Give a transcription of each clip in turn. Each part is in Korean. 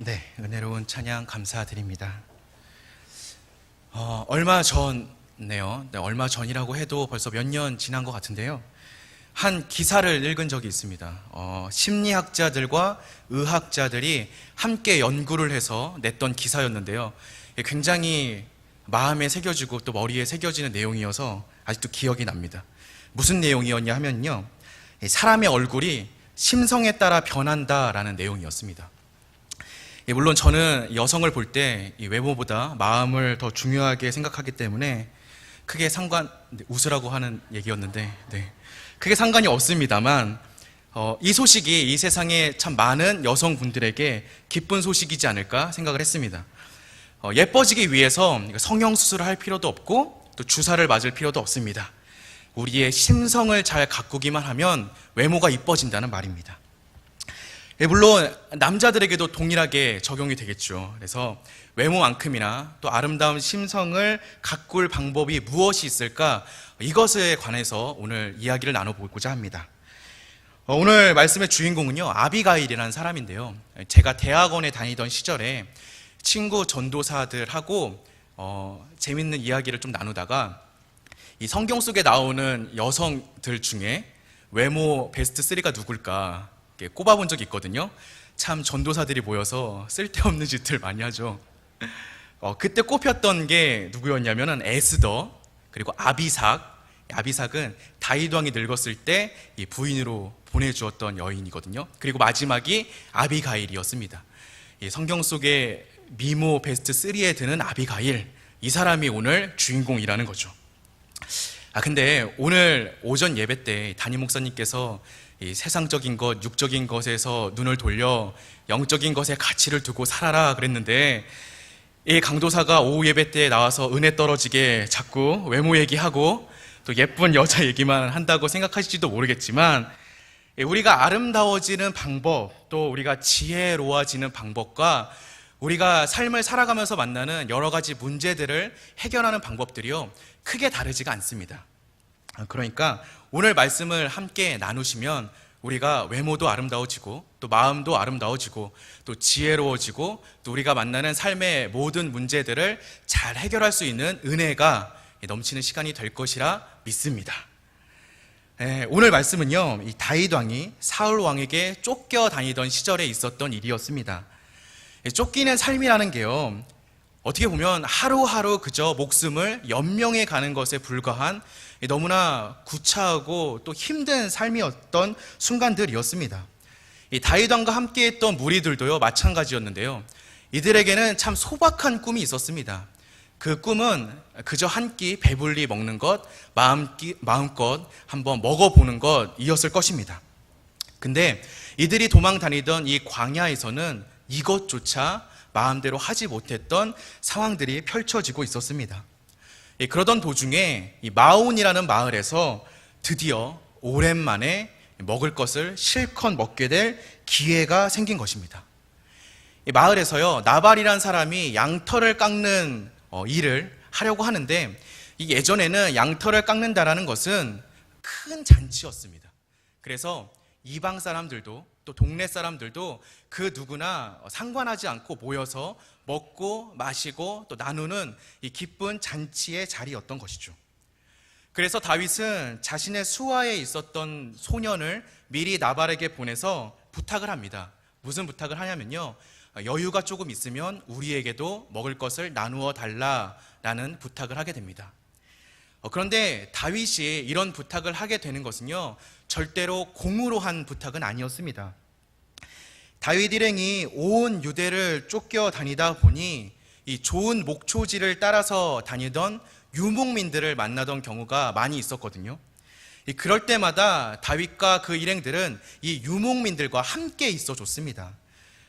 네, 은혜로운 찬양 감사드립니다. 얼마 전네요. 네, 얼마 전이라고 해도 벌써 몇 년 지난 것 같은데요. 한 기사를 읽은 적이 있습니다. 심리학자들과 의학자들이 함께 연구를 해서 냈던 기사였는데요. 굉장히 마음에 새겨지고 또 머리에 새겨지는 내용이어서 아직도 기억이 납니다. 무슨 내용이었냐 하면요, 사람의 얼굴이 심성에 따라 변한다라는 내용이었습니다. 물론 저는 여성을 볼 때 외모보다 마음을 더 중요하게 생각하기 때문에 크게 웃으라고 하는 얘기였는데, 크게 상관이 없습니다만, 이 소식이 이 세상에 참 많은 여성분들에게 기쁜 소식이지 않을까 생각을 했습니다. 예뻐지기 위해서 성형수술을 할 필요도 없고 또 주사를 맞을 필요도 없습니다. 우리의 심성을 잘 가꾸기만 하면 외모가 이뻐진다는 말입니다. 물론 남자들에게도 동일하게 적용이 되겠죠. 그래서 외모만큼이나 또 아름다운 심성을 가꿀 방법이 무엇이 있을까, 이것에 관해서 오늘 이야기를 나눠보고자 합니다. 오늘 말씀의 주인공은요, 아비가일이라는 사람인데요, 제가 대학원에 다니던 시절에 친구 전도사들하고 재밌는 이야기를 좀 나누다가 이 성경 속에 나오는 여성들 중에 외모 베스트 3가 누굴까 꼽아본 적이 있거든요. 참 전도사들이 모여서 쓸데없는 짓을 많이 하죠. 그때 꼽혔던 게 누구였냐면은 에스더, 그리고 아비삭. 아비삭은 다윗 왕이 늙었을 때 이 부인으로 보내주었던 여인이거든요. 그리고 마지막이 아비가일이었습니다. 이 성경 속의 미모 베스트 3에 드는 아비가일, 이 사람이 오늘 주인공이라는 거죠. 근데 오늘 오전 예배 때 담임 목사님께서 이 세상적인 것, 육적인 것에서 눈을 돌려 영적인 것에 가치를 두고 살아라 그랬는데, 이 강도사가 오후 예배 때 나와서 은혜 떨어지게 자꾸 외모 얘기하고 또 예쁜 여자 얘기만 한다고 생각하실지도 모르겠지만, 우리가 아름다워지는 방법, 또 우리가 지혜로워지는 방법과 우리가 삶을 살아가면서 만나는 여러 가지 문제들을 해결하는 방법들이요, 크게 다르지가 않습니다. 그러니까 오늘 말씀을 함께 나누시면 우리가 외모도 아름다워지고 또 마음도 아름다워지고 또 지혜로워지고 또 우리가 만나는 삶의 모든 문제들을 잘 해결할 수 있는 은혜가 넘치는 시간이 될 것이라 믿습니다. 오늘 말씀은요, 이 다윗 왕이 사울 왕에게 쫓겨다니던 시절에 있었던 일이었습니다. 쫓기는 삶이라는 게요, 어떻게 보면 하루하루 그저 목숨을 연명해 가는 것에 불과한 너무나 구차하고 또 힘든 삶이었던 순간들이었습니다. 이 다윗 왕과 함께했던 무리들도요, 마찬가지였는데요, 이들에게는 참 소박한 꿈이 있었습니다. 그 꿈은 그저 한 끼 배불리 먹는 것, 마음껏 한번 먹어보는 것이었을 것입니다. 근데 이들이 도망 다니던 이 광야에서는 이것조차 마음대로 하지 못했던 상황들이 펼쳐지고 있었습니다. 그러던 도중에 이 마온이라는 마을에서 드디어 오랜만에 먹을 것을 실컷 먹게 될 기회가 생긴 것입니다. 이 마을에서요, 나발이라는 사람이 양털을 깎는 일을 하려고 하는데, 이 예전에는 양털을 깎는다라는 것은 큰 잔치였습니다. 그래서 이방 사람들도 또 동네 사람들도 그 누구나 상관하지 않고 모여서 먹고 마시고 또 나누는 이 기쁜 잔치의 자리였던 것이죠. 그래서 다윗은 자신의 수하에 있었던 소년을 미리 나발에게 보내서 부탁을 합니다. 무슨 부탁을 하냐면요, 여유가 조금 있으면 우리에게도 먹을 것을 나누어 달라라는 부탁을 하게 됩니다. 그런데 다윗이 이런 부탁을 하게 되는 것은요, 절대로 공으로 한 부탁은 아니었습니다. 다윗 일행이 온 유대를 쫓겨다니다 보니 이 좋은 목초지를 따라서 다니던 유목민들을 만나던 경우가 많이 있었거든요. 그럴 때마다 다윗과 그 일행들은 이 유목민들과 함께 있어 줬습니다.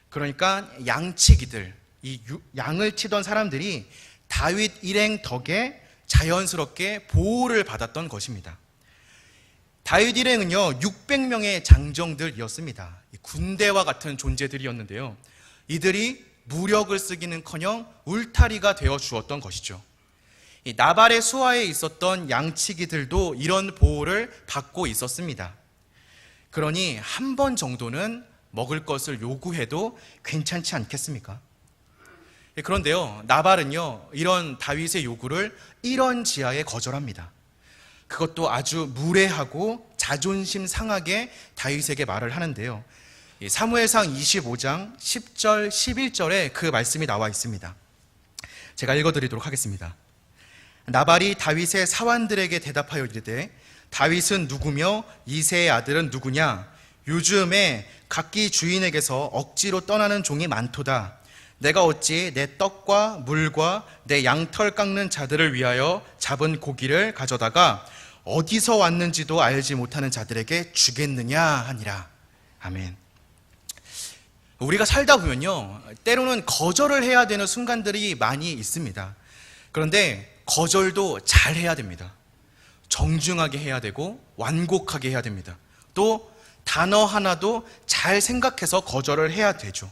그러니까 양치기들, 양을 치던 사람들이 다윗 일행 덕에 자연스럽게 보호를 받았던 것입니다. 다윗 일행은요, 600명의 장정들이었습니다. 군대와 같은 존재들이었는데요, 이들이 무력을 쓰기는커녕 울타리가 되어 주었던 것이죠. 이 나발의 수하에 있었던 양치기들도 이런 보호를 받고 있었습니다. 그러니 한 번 정도는 먹을 것을 요구해도 괜찮지 않겠습니까? 그런데요, 나발은요, 이런 다윗의 요구를 이런 지하에 거절합니다. 그것도 아주 무례하고 자존심 상하게 다윗에게 말을 하는데요. 사무엘상 25장 10절, 11절에 그 말씀이 나와 있습니다. 제가 읽어드리도록 하겠습니다. 나발이 다윗의 사환들에게 대답하여 이르되 다윗은 누구며 이새의 아들은 누구냐? 요즘에 각기 주인에게서 억지로 떠나는 종이 많도다. 내가 어찌 내 떡과 물과 내 양털 깎는 자들을 위하여 잡은 고기를 가져다가 어디서 왔는지도 알지 못하는 자들에게 주겠느냐 하니라. 아멘. 우리가 살다 보면요, 때로는 거절을 해야 되는 순간들이 많이 있습니다. 그런데 거절도 잘 해야 됩니다. 정중하게 해야 되고 완곡하게 해야 됩니다. 또 단어 하나도 잘 생각해서 거절을 해야 되죠.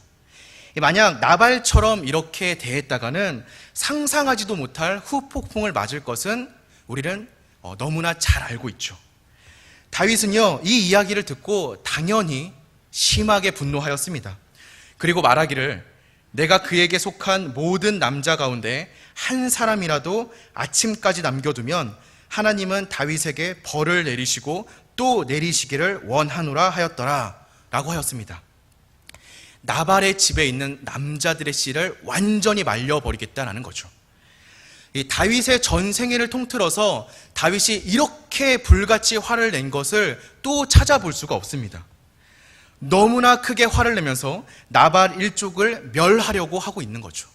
만약 나발처럼 이렇게 대했다가는 상상하지도 못할 후폭풍을 맞을 것은 우리는 너무나 잘 알고 있죠. 다윗은요, 이 이야기를 듣고 당연히 심하게 분노하였습니다. 그리고 말하기를 내가 그에게 속한 모든 남자 가운데 한 사람이라도 아침까지 남겨두면 하나님은 다윗에게 벌을 내리시고 또 내리시기를 원하노라 하였더라 라고 하였습니다. 나발의 집에 있는 남자들의 씨를 완전히 말려버리겠다는 거죠. 이 다윗의 전 생애를 통틀어서 다윗이 이렇게 불같이 화를 낸 것을 또 찾아볼 수가 없습니다. 너무나 크게 화를 내면서 나발 일족을 멸하려고 하고 있는 거죠.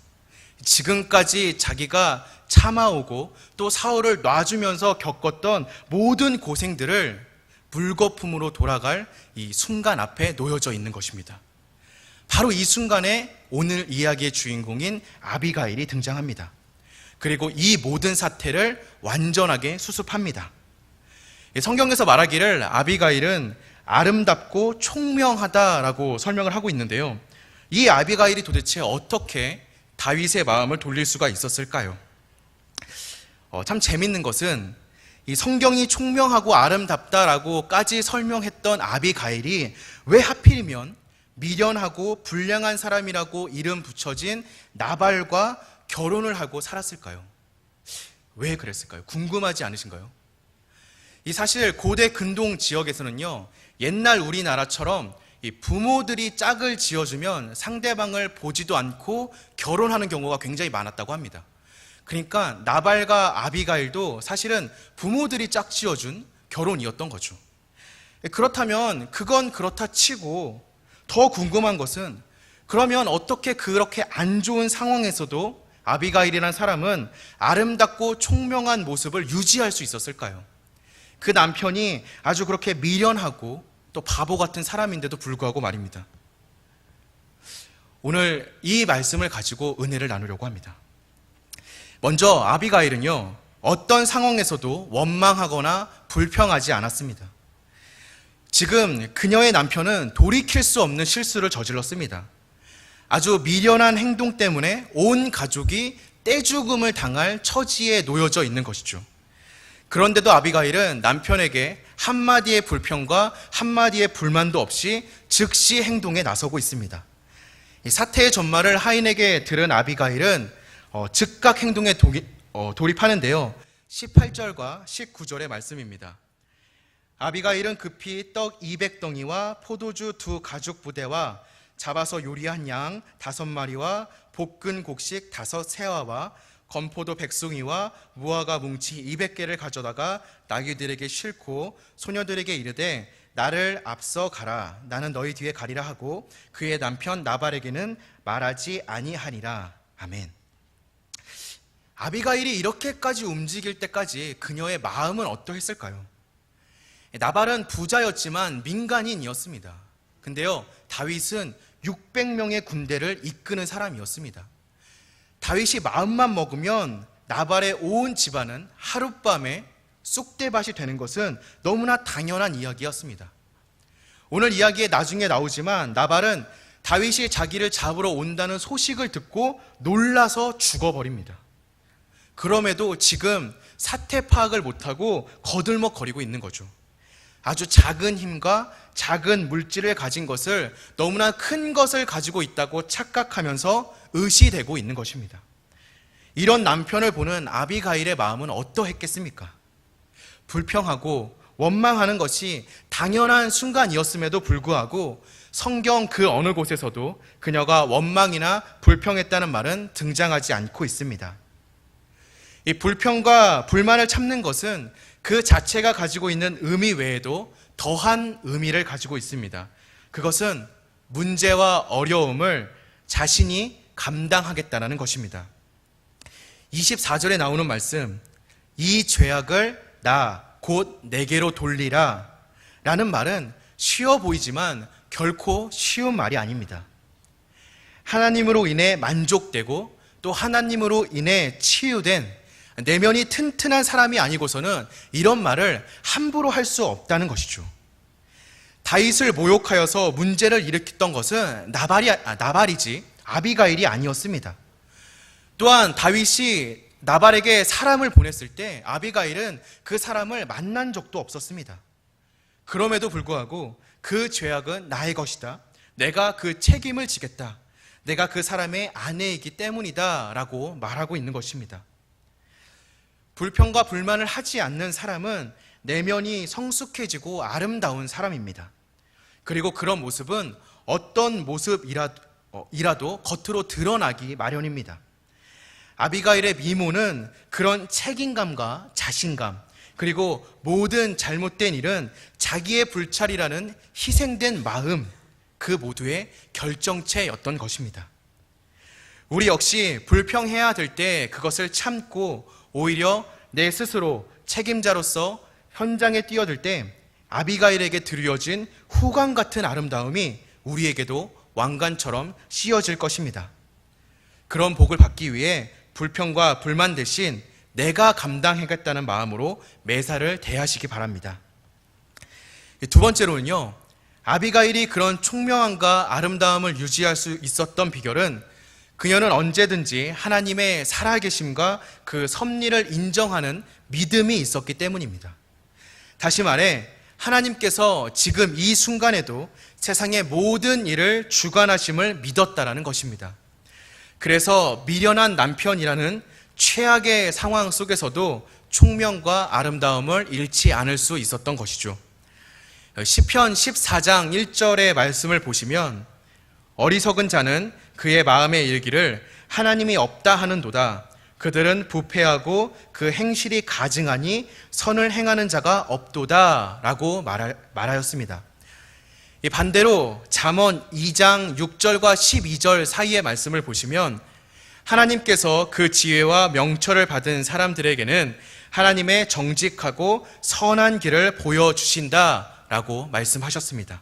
지금까지 자기가 참아오고 또 사울을 놔주면서 겪었던 모든 고생들을 물거품으로 돌아갈 이 순간 앞에 놓여져 있는 것입니다. 바로 이 순간에 오늘 이야기의 주인공인 아비가일이 등장합니다. 그리고 이 모든 사태를 완전하게 수습합니다. 성경에서 말하기를 아비가일은 아름답고 총명하다라고 설명을 하고 있는데요. 이 아비가일이 도대체 어떻게 다윗의 마음을 돌릴 수가 있었을까요? 참 재밌는 것은 이 성경이 총명하고 아름답다라고까지 설명했던 아비가일이 왜 하필이면 미련하고 불량한 사람이라고 이름 붙여진 나발과 결혼을 하고 살았을까요? 왜 그랬을까요? 궁금하지 않으신가요? 이 사실 고대 근동 지역에서는요, 옛날 우리나라처럼 이 부모들이 짝을 지어주면 상대방을 보지도 않고 결혼하는 경우가 굉장히 많았다고 합니다. 그러니까 나발과 아비가일도 사실은 부모들이 짝 지어준 결혼이었던 거죠. 그렇다면 그건 그렇다 치고 더 궁금한 것은 그러면 어떻게 그렇게 안 좋은 상황에서도 아비가일이라는 사람은 아름답고 총명한 모습을 유지할 수 있었을까요? 그 남편이 아주 그렇게 미련하고 또 바보 같은 사람인데도 불구하고 말입니다. 오늘 이 말씀을 가지고 은혜를 나누려고 합니다. 먼저 아비가일은요, 어떤 상황에서도 원망하거나 불평하지 않았습니다. 지금 그녀의 남편은 돌이킬 수 없는 실수를 저질렀습니다. 아주 미련한 행동 때문에 온 가족이 떼죽음을 당할 처지에 놓여져 있는 것이죠. 그런데도 아비가일은 남편에게 한마디의 불평과 한마디의 불만도 없이 즉시 행동에 나서고 있습니다. 이 사태의 전말을 하인에게 들은 아비가일은 즉각 행동에 돌입하는데요. 18절과 19절의 말씀입니다. 아비가일은 급히 떡 200덩이와 포도주 2 가죽 부대와 잡아서 요리한 양 5마리와 볶은 곡식 5 세화와 건포도 100송이와 무화과 뭉치 200개를 가져다가 나귀들에게 싣고 소녀들에게 이르되 나를 앞서 가라, 나는 너희 뒤에 가리라 하고 그의 남편 나발에게는 말하지 아니하니라. 아멘. 아비가일이 이렇게까지 움직일 때까지 그녀의 마음은 어떠했을까요? 나발은 부자였지만 민간인이었습니다. 근데요, 다윗은 600명의 군대를 이끄는 사람이었습니다. 다윗이 마음만 먹으면 나발의 온 집안은 하룻밤에 쑥대밭이 되는 것은 너무나 당연한 이야기였습니다. 오늘 이야기에 나중에 나오지만 나발은 다윗이 자기를 잡으러 온다는 소식을 듣고 놀라서 죽어버립니다. 그럼에도 지금 사태 파악을 못하고 거들먹거리고 있는 거죠. 아주 작은 힘과 작은 물질을 가진 것을 너무나 큰 것을 가지고 있다고 착각하면서 의시되고 있는 것입니다. 이런 남편을 보는 아비가일의 마음은 어떠했겠습니까? 불평하고 원망하는 것이 당연한 순간이었음에도 불구하고 성경 그 어느 곳에서도 그녀가 원망이나 불평했다는 말은 등장하지 않고 있습니다. 이 불평과 불만을 참는 것은 그 자체가 가지고 있는 의미 외에도 더한 의미를 가지고 있습니다. 그것은 문제와 어려움을 자신이 감당하겠다는 것입니다. 24절에 나오는 말씀, 이 죄악을 나 곧 내게로 돌리라 라는 말은 쉬워 보이지만 결코 쉬운 말이 아닙니다. 하나님으로 인해 만족되고 또 하나님으로 인해 치유된 내면이 튼튼한 사람이 아니고서는 이런 말을 함부로 할 수 없다는 것이죠. 다윗을 모욕하여서 문제를 일으켰던 것은 나발이지 아비가일이 아니었습니다. 또한 다윗이 나발에게 사람을 보냈을 때 아비가일은 그 사람을 만난 적도 없었습니다. 그럼에도 불구하고 그 죄악은 나의 것이다. 내가 그 책임을 지겠다. 내가 그 사람의 아내이기 때문이다 라고 말하고 있는 것입니다. 불평과 불만을 하지 않는 사람은 내면이 성숙해지고 아름다운 사람입니다. 그리고 그런 모습은 어떤 모습이라도 겉으로 드러나기 마련입니다. 아비가일의 미모는 그런 책임감과 자신감, 그리고 모든 잘못된 일은 자기의 불찰이라는 희생된 마음, 그 모두의 결정체였던 것입니다. 우리 역시 불평해야 될 때 그것을 참고 오히려 내 스스로 책임자로서 현장에 뛰어들 때 아비가일에게 드려진 후광 같은 아름다움이 우리에게도 왕관처럼 씌워질 것입니다. 그런 복을 받기 위해 불평과 불만 대신 내가 감당하겠다는 마음으로 매사를 대하시기 바랍니다. 두 번째로는요, 아비가일이 그런 총명함과 아름다움을 유지할 수 있었던 비결은 그녀는 언제든지 하나님의 살아계심과 그 섭리를 인정하는 믿음이 있었기 때문입니다. 다시 말해 하나님께서 지금 이 순간에도 세상의 모든 일을 주관하심을 믿었다라는 것입니다. 그래서 미련한 남편이라는 최악의 상황 속에서도 총명과 아름다움을 잃지 않을 수 있었던 것이죠. 시편 14장 1절의 말씀을 보시면 어리석은 자는 그의 마음에 이르기를 하나님이 없다 하는도다. 그들은 부패하고 그 행실이 가증하니 선을 행하는 자가 없도다 라고 말하였습니다. 반대로 잠언 2장 6절과 12절 사이의 말씀을 보시면 하나님께서 그 지혜와 명철을 받은 사람들에게는 하나님의 정직하고 선한 길을 보여주신다 라고 말씀하셨습니다.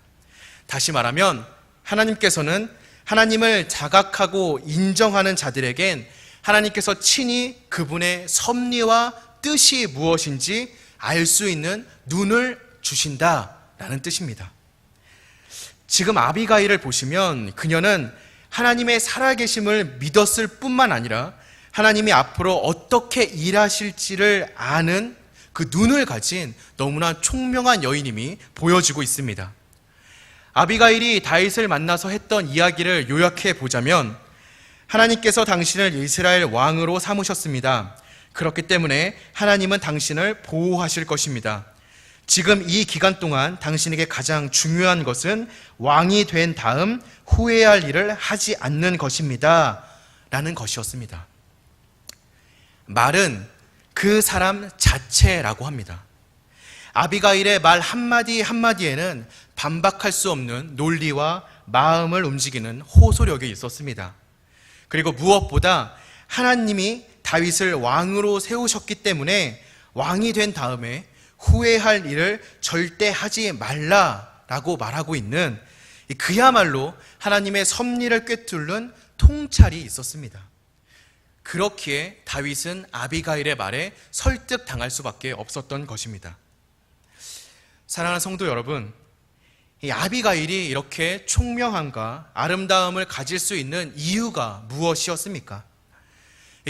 다시 말하면 하나님께서는 하나님을 자각하고 인정하는 자들에겐 하나님께서 친히 그분의 섭리와 뜻이 무엇인지 알 수 있는 눈을 주신다라는 뜻입니다. 지금 아비가일을 보시면 그녀는 하나님의 살아계심을 믿었을 뿐만 아니라 하나님이 앞으로 어떻게 일하실지를 아는 그 눈을 가진 너무나 총명한 여인임이 보여지고 있습니다. 아비가일이 다윗을 만나서 했던 이야기를 요약해 보자면 하나님께서 당신을 이스라엘 왕으로 삼으셨습니다. 그렇기 때문에 하나님은 당신을 보호하실 것입니다. 지금 이 기간 동안 당신에게 가장 중요한 것은 왕이 된 다음 후회할 일을 하지 않는 것입니다. 라는 것이었습니다. 말은 그 사람 자체라고 합니다. 아비가일의 말 한마디 한마디에는 반박할 수 없는 논리와 마음을 움직이는 호소력이 있었습니다. 그리고 무엇보다 하나님이 다윗을 왕으로 세우셨기 때문에 왕이 된 다음에 후회할 일을 절대 하지 말라라고 말하고 있는 그야말로 하나님의 섭리를 꿰뚫는 통찰이 있었습니다. 그렇기에 다윗은 아비가일의 말에 설득당할 수밖에 없었던 것입니다. 사랑하는 성도 여러분, 이 아비가일이 이렇게 총명함과 아름다움을 가질 수 있는 이유가 무엇이었습니까?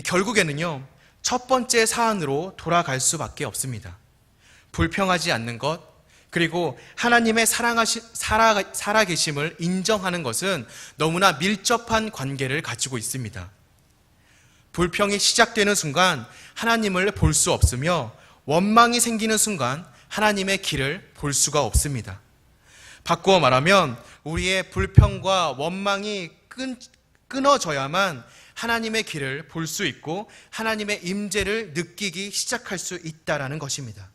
결국에는요, 첫 번째 사안으로 돌아갈 수밖에 없습니다. 불평하지 않는 것, 그리고 하나님의 살아계심을 인정하는 것은 너무나 밀접한 관계를 가지고 있습니다. 불평이 시작되는 순간 하나님을 볼 수 없으며 원망이 생기는 순간 하나님의 길을 볼 수가 없습니다. 바꾸어 말하면 우리의 불평과 원망이 끊어져야만 하나님의 길을 볼 수 있고 하나님의 임재를 느끼기 시작할 수 있다라는 것입니다.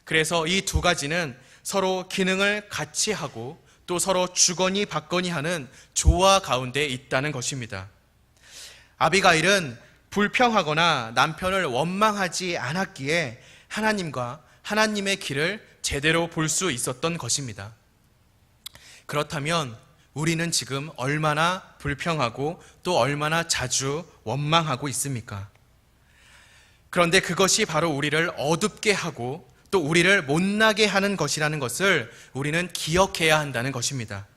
그래서 이 두 가지는 서로 기능을 같이 하고 또 서로 주거니 받거니 하는 조화 가운데 있다는 것입니다. 아비가일은 불평하거나 남편을 원망하지 않았기에 하나님과 하나님의 길을 제대로 볼 수 있었던 것입니다. 그렇다면 우리는 지금 얼마나 불평하고 또 얼마나 자주 원망하고 있습니까? 그런데 그것이 바로 우리를 어둡게 하고 또 우리를 못나게 하는 것이라는 것을 우리는 기억해야 한다는 것입니다.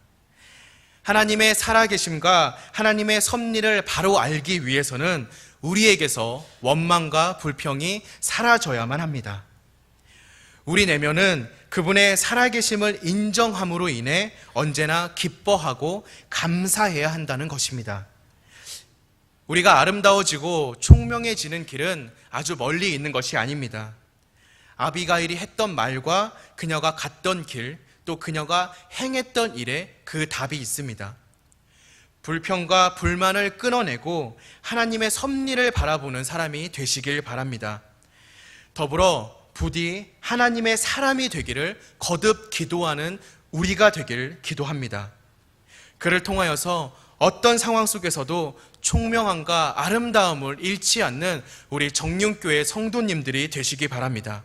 하나님의 살아계심과 하나님의 섭리를 바로 알기 위해서는 우리에게서 원망과 불평이 사라져야만 합니다. 우리 내면은 그분의 살아계심을 인정함으로 인해 언제나 기뻐하고 감사해야 한다는 것입니다. 우리가 아름다워지고 총명해지는 길은 아주 멀리 있는 것이 아닙니다. 아비가일이 했던 말과 그녀가 갔던 길, 또 그녀가 행했던 일에 그 답이 있습니다. 불평과 불만을 끊어내고 하나님의 섭리를 바라보는 사람이 되시길 바랍니다. 더불어 부디 하나님의 사람이 되기를 거듭 기도하는 우리가 되길 기도합니다. 그를 통하여서 어떤 상황 속에서도 총명함과 아름다움을 잃지 않는 우리 정륜교회 성도님들이 되시기 바랍니다.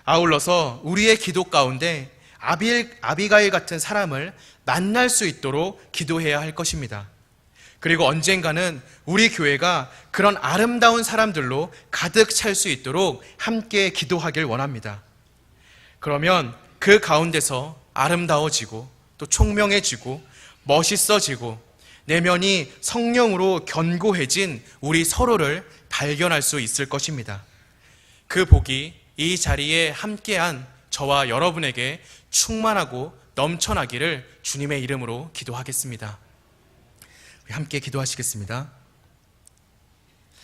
아울러서 우리의 기도 가운데 아비가일 같은 사람을 만날 수 있도록 기도해야 할 것입니다. 그리고 언젠가는 우리 교회가 그런 아름다운 사람들로 가득 찰 수 있도록 함께 기도하길 원합니다. 그러면 그 가운데서 아름다워지고 또 총명해지고 멋있어지고 내면이 성령으로 견고해진 우리 서로를 발견할 수 있을 것입니다. 그 복이 이 자리에 함께한 저와 여러분에게 충만하고 넘쳐나기를 주님의 이름으로 기도하겠습니다. 함께 기도하시겠습니다.